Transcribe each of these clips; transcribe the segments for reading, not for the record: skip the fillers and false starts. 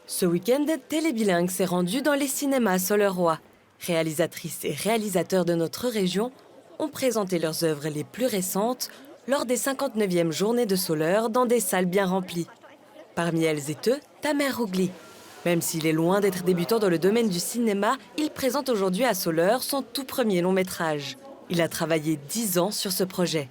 Ce week-end, Télébilingue s'est rendu dans les cinémas Soleroy. Réalisatrices et réalisateurs de notre région ont présenté leurs œuvres les plus récentes lors des 59e journées de Soleur dans des salles bien remplies. Parmi elles et eux, Tamer Rougli. Même s'il est loin d'être débutant dans le domaine du cinéma, il présente aujourd'hui à Soleur son tout premier long métrage. Il a travaillé 10 ans sur ce projet.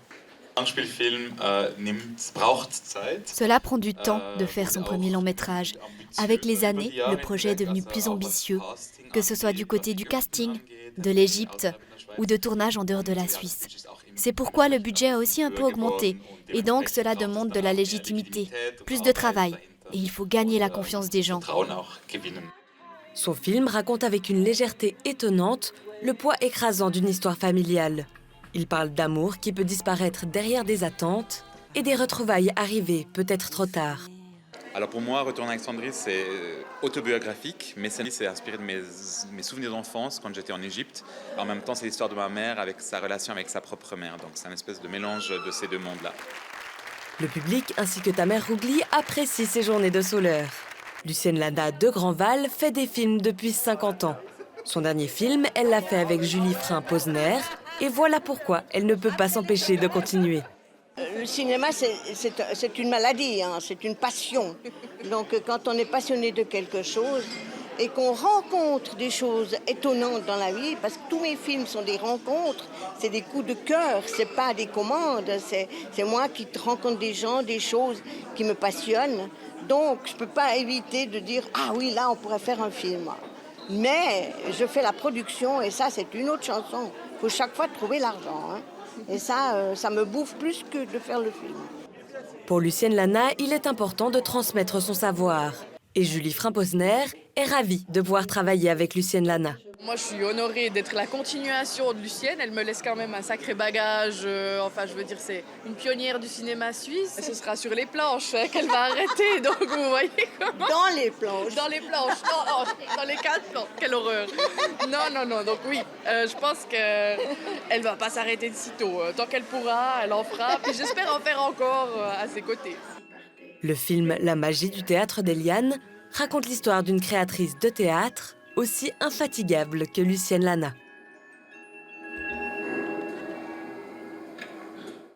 Cela prend du temps de faire son premier long métrage. Avec les années, le projet est devenu plus ambitieux, que ce soit du côté du casting, de l'Égypte ou de tournage en dehors de la Suisse. C'est pourquoi le budget a aussi un peu augmenté, et donc cela demande de la légitimité, plus de travail, et il faut gagner la confiance des gens. Son film raconte avec une légèreté étonnante le poids écrasant d'une histoire familiale. Il parle d'amour qui peut disparaître derrière des attentes et des retrouvailles arrivées peut-être trop tard. Alors pour moi, Retour en Alexandrie, c'est autobiographique, mais c'est inspiré de mes souvenirs d'enfance quand j'étais en Égypte. En même temps, c'est l'histoire de ma mère avec sa relation avec sa propre mère. Donc c'est une espèce de mélange de ces deux mondes-là. Le public ainsi que Tamer Rougli apprécie ces journées de Soleur. Lucienne Lana de Grandval fait des films depuis 50 ans. Son dernier film, elle l'a fait avec Julie Frein-Posner. Et voilà pourquoi elle ne peut pas s'empêcher de continuer. Le cinéma, c'est une maladie, hein, c'est une passion. Donc quand on est passionné de quelque chose et qu'on rencontre des choses étonnantes dans la vie, parce que tous mes films sont des rencontres, c'est des coups de cœur, c'est pas des commandes, c'est moi qui rencontre des gens, des choses qui me passionnent. Donc je peux pas éviter de dire « Ah oui, là on pourrait faire un film ». Mais je fais la production et ça c'est une autre chanson. Il faut chaque fois trouver l'argent. Hein. Et ça me bouffe plus que de faire le film. Pour Lucienne Lana, il est important de transmettre son savoir. Et Julie Frein-Posner est ravie de pouvoir travailler avec Lucienne Lana. Moi, je suis honorée d'être la continuation de Lucienne. Elle me laisse quand même un sacré bagage. C'est une pionnière du cinéma suisse. Et ce sera sur les planches qu'elle va arrêter. Donc, vous voyez comment... Dans les planches. Dans les planches. Non, dans les cadres, non. Quelle horreur. Non. Donc oui, je pense qu'elle va pas s'arrêter de sitôt. Tant qu'elle pourra, elle en fera. Puis j'espère en faire encore à ses côtés. Le film La magie du théâtre des lianes raconte l'histoire d'une créatrice de théâtre aussi infatigable que Lucienne Lana.